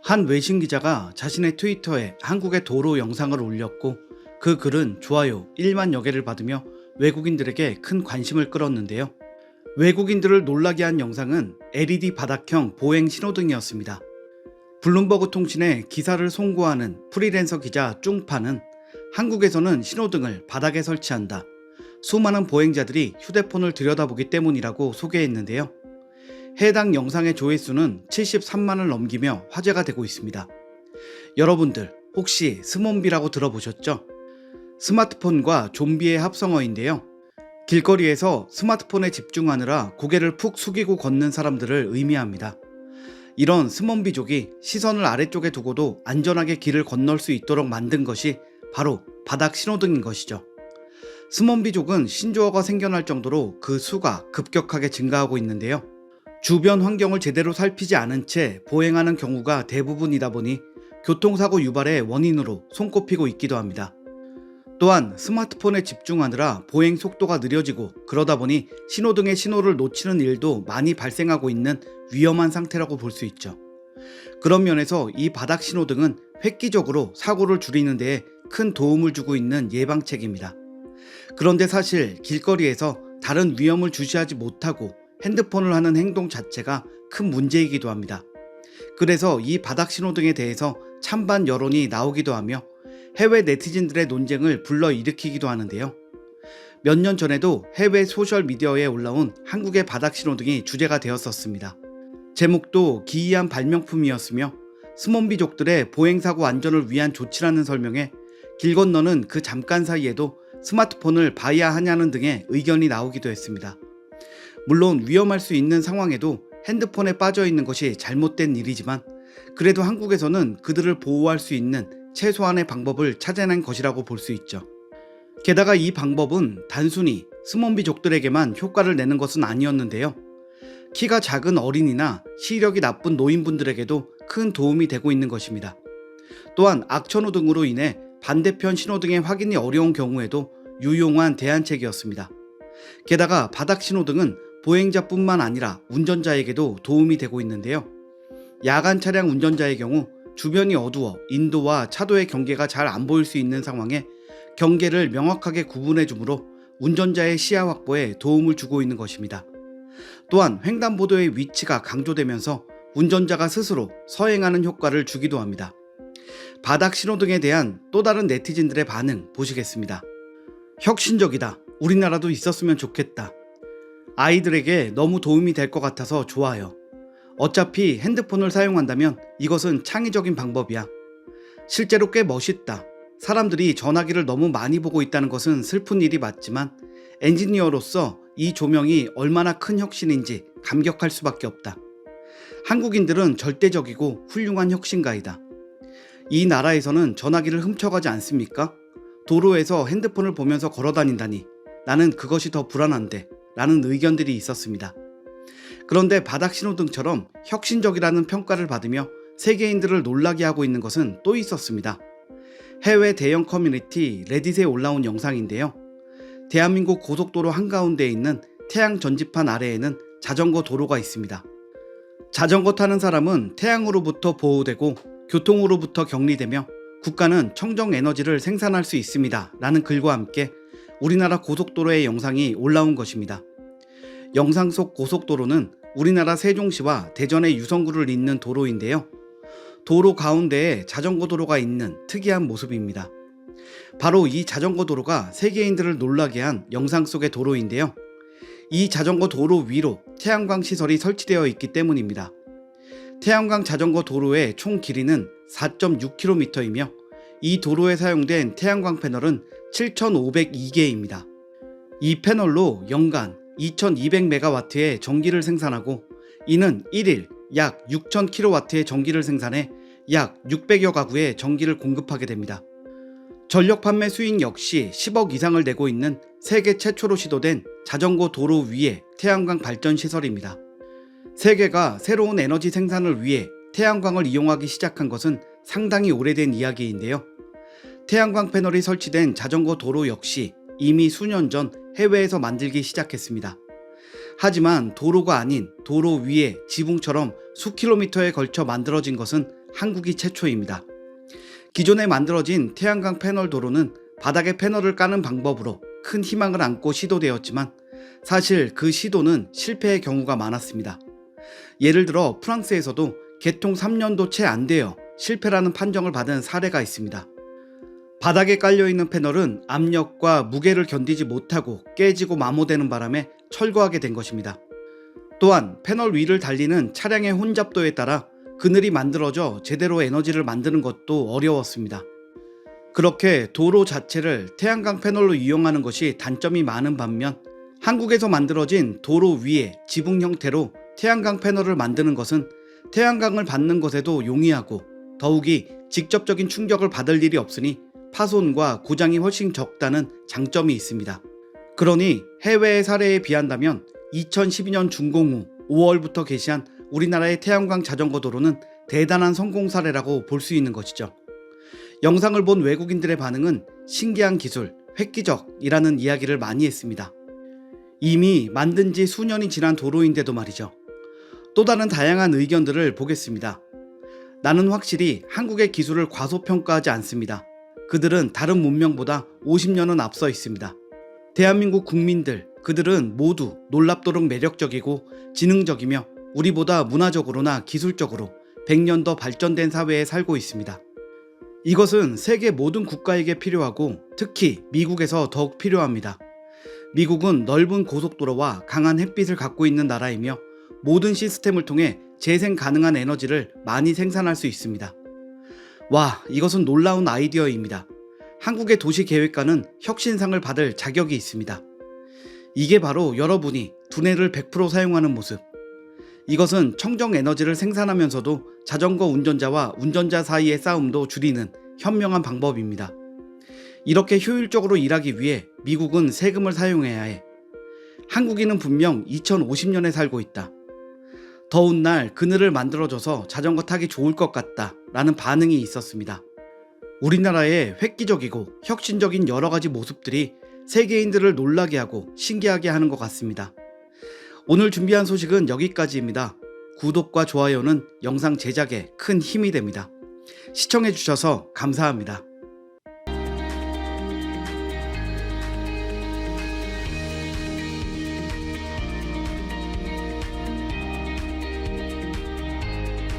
한 외신 기자가 자신의 트위터에 한국의 도로 영상을 올렸고 그 글은 좋아요 1만여 개를 받으며 외국인들에게 큰 관심을 끌었는데요. 외국인들을 놀라게 한 영상은 LED 바닥형 보행 신호등이었습니다. 블룸버그 통신의 기사를 송고하는 프리랜서 기자 쭝파는 한국에서는 신호등을 바닥에 설치한다. 수많은 보행자들이 휴대폰을 들여다보기 때문이라고 소개했는데요. 해당 영상의 조회수는 73만을 넘기며 화제가 되고 있습니다. 여러분들 혹시 스몬비라고 들어보셨죠? 스마트폰과 좀비의 합성어인데요. 길거리에서 스마트폰에 집중하느라 고개를 푹 숙이고 걷는 사람들을 의미합니다. 이런 스몬비족이 시선을 아래쪽에 두고도 안전하게 길을 건널 수 있도록 만든 것이 바로 바닥 신호등인 것이죠. 스몬비족은 신조어가 생겨날 정도로 그 수가 급격하게 증가하고 있는데요. 주변 환경을 제대로 살피지 않은 채 보행하는 경우가 대부분이다 보니 교통사고 유발의 원인으로 손꼽히고 있기도 합니다. 또한 스마트폰에 집중하느라 보행 속도가 느려지고 그러다 보니 신호등의 신호를 놓치는 일도 많이 발생하고 있는 위험한 상태라고 볼 수 있죠. 그런 면에서 이 바닥 신호등은 획기적으로 사고를 줄이는 데에 큰 도움을 주고 있는 예방책입니다. 그런데 사실 길거리에서 다른 위험을 주시하지 못하고 핸드폰을 하는 행동 자체가 큰 문제이기도 합니다. 그래서 이 바닥 신호등에 대해서 찬반 여론이 나오기도 하며 해외 네티즌들의 논쟁을 불러일으키기도 하는데요. 몇 년 전에도 해외 소셜미디어에 올라온 한국의 바닥 신호등이 주제가 되었었습니다. 제목도 기이한 발명품이었으며 스몬비족들의 보행사고 안전을 위한 조치라는 설명에 길 건너는 그 잠깐 사이에도 스마트폰을 봐야 하냐는 등의 의견이 나오기도 했습니다. 물론 위험할 수 있는 상황에도 핸드폰에 빠져 있는 것이 잘못된 일이지만 그래도 한국에서는 그들을 보호할 수 있는 최소한의 방법을 찾아낸 것이라고 볼 수 있죠. 게다가 이 방법은 단순히 스몬비족들에게만 효과를 내는 것은 아니었는데요. 키가 작은 어린이나 시력이 나쁜 노인분들에게도 큰 도움이 되고 있는 것입니다. 또한 악천후 등으로 인해 반대편 신호등의 확인이 어려운 경우에도 유용한 대안책이었습니다. 게다가 바닥 신호등은 보행자뿐만 아니라 운전자에게도 도움이 되고 있는데요. 야간 차량 운전자의 경우 주변이 어두워 인도와 차도의 경계가 잘 안 보일 수 있는 상황에 경계를 명확하게 구분해 주므로 운전자의 시야 확보에 도움을 주고 있는 것입니다. 또한 횡단보도의 위치가 강조되면서 운전자가 스스로 서행하는 효과를 주기도 합니다. 바닥 신호등에 대한 또 다른 네티즌들의 반응 보시겠습니다. 혁신적이다. 우리나라도 있었으면 좋겠다. 아이들에게 너무 도움이 될 것 같아서 좋아요. 어차피 핸드폰을 사용한다면 이것은 창의적인 방법이야. 실제로 꽤 멋있다. 사람들이 전화기를 너무 많이 보고 있다는 것은 슬픈 일이 맞지만 엔지니어로서 이 조명이 얼마나 큰 혁신인지 감격할 수밖에 없다. 한국인들은 절대적이고 훌륭한 혁신가이다. 이 나라에서는 전화기를 훔쳐가지 않습니까? 도로에서 핸드폰을 보면서 걸어다닌다니 나는 그것이 더 불안한데 라는 의견들이 있었습니다. 그런데 바닥 신호등처럼 혁신적이라는 평가를 받으며 세계인들을 놀라게 하고 있는 것은 또 있었습니다. 해외 대형 커뮤니티 레딧에 올라온 영상인데요. 대한민국 고속도로 한가운데에 있는 태양 전지판 아래에는 자전거 도로가 있습니다. 자전거 타는 사람은 태양으로부터 보호되고 교통으로부터 격리되며 국가는 청정 에너지를 생산할 수 있습니다. 라는 글과 함께 우리나라 고속도로의 영상이 올라온 것입니다. 영상 속 고속도로는 우리나라 세종시와 대전의 유성구를 잇는 도로인데요. 도로 가운데에 자전거 도로가 있는 특이한 모습입니다. 바로 이 자전거 도로가 세계인들을 놀라게 한 영상 속의 도로인데요. 이 자전거 도로 위로 태양광 시설이 설치되어 있기 때문입니다. 태양광 자전거 도로의 총 길이는 4.6km이며 이 도로에 사용된 태양광 패널은 7,502개입니다. 이 패널로 연간 2200메가와트의 전기를 생산하고 이는 1일 약 6000kW의 전기를 생산해 약 600여 가구에 전기를 공급하게 됩니다. 전력 판매 수익 역시 10억 이상을 내고 있는 세계 최초로 시도된 자전거 도로 위의 태양광 발전 시설입니다. 세계가 새로운 에너지 생산을 위해 태양광을 이용하기 시작한 것은 상당히 오래된 이야기인데요. 태양광 패널이 설치된 자전거 도로 역시 이미 수년 전 해외에서 만들기 시작했습니다. 하지만 도로가 아닌 도로 위에 지붕처럼 수킬로미터에 걸쳐 만들어진 것은 한국이 최초입니다. 기존에 만들어진 태양광 패널 도로는 바닥에 패널을 까는 방법으로 큰 희망을 안고 시도되었지만 사실 그 시도는 실패의 경우가 많았습니다. 예를 들어 프랑스에서도 개통 3년도 채 안 되어 실패라는 판정을 받은 사례가 있습니다. 바닥에 깔려있는 패널은 압력과 무게를 견디지 못하고 깨지고 마모되는 바람에 철거하게 된 것입니다. 또한 패널 위를 달리는 차량의 혼잡도에 따라 그늘이 만들어져 제대로 에너지를 만드는 것도 어려웠습니다. 그렇게 도로 자체를 태양광 패널로 이용하는 것이 단점이 많은 반면 한국에서 만들어진 도로 위에 지붕 형태로 태양광 패널을 만드는 것은 태양광을 받는 것에도 용이하고 더욱이 직접적인 충격을 받을 일이 없으니 파손과 고장이 훨씬 적다는 장점이 있습니다. 그러니 해외의 사례에 비한다면 2012년 준공 후 5월부터 개시한 우리나라의 태양광 자전거 도로는 대단한 성공 사례라고 볼 수 있는 것이죠. 영상을 본 외국인들의 반응은 신기한 기술, 획기적이라는 이야기를 많이 했습니다. 이미 만든 지 수년이 지난 도로인데도 말이죠. 또 다른 다양한 의견들을 보겠습니다. 나는 확실히 한국의 기술을 과소평가하지 않습니다. 그들은 다른 문명보다 50년은 앞서 있습니다. 대한민국 국민들, 그들은 모두 놀랍도록 매력적이고 지능적이며 우리보다 문화적으로나 기술적으로 100년 더 발전된 사회에 살고 있습니다. 이것은 세계 모든 국가에게 필요하고 특히 미국에서 더욱 필요합니다. 미국은 넓은 고속도로와 강한 햇빛을 갖고 있는 나라이며 모든 시스템을 통해 재생 가능한 에너지를 많이 생산할 수 있습니다. 와, 이것은 놀라운 아이디어입니다. 한국의 도시계획과는 혁신상을 받을 자격이 있습니다. 이게 바로 여러분이 두뇌를 100% 사용하는 모습. 이것은 청정 에너지를 생산하면서도 자전거 운전자와 운전자 사이의 싸움도 줄이는 현명한 방법입니다. 이렇게 효율적으로 일하기 위해 미국은 세금을 사용해야 해. 한국인은 분명 2050년에 살고 있다. 더운 날 그늘을 만들어줘서 자전거 타기 좋을 것 같다 라는 반응이 있었습니다. 우리나라의 획기적이고 혁신적인 여러 가지 모습들이 세계인들을 놀라게 하고 신기하게 하는 것 같습니다. 오늘 준비한 소식은 여기까지입니다. 구독과 좋아요는 영상 제작에 큰 힘이 됩니다. 시청해주셔서 감사합니다.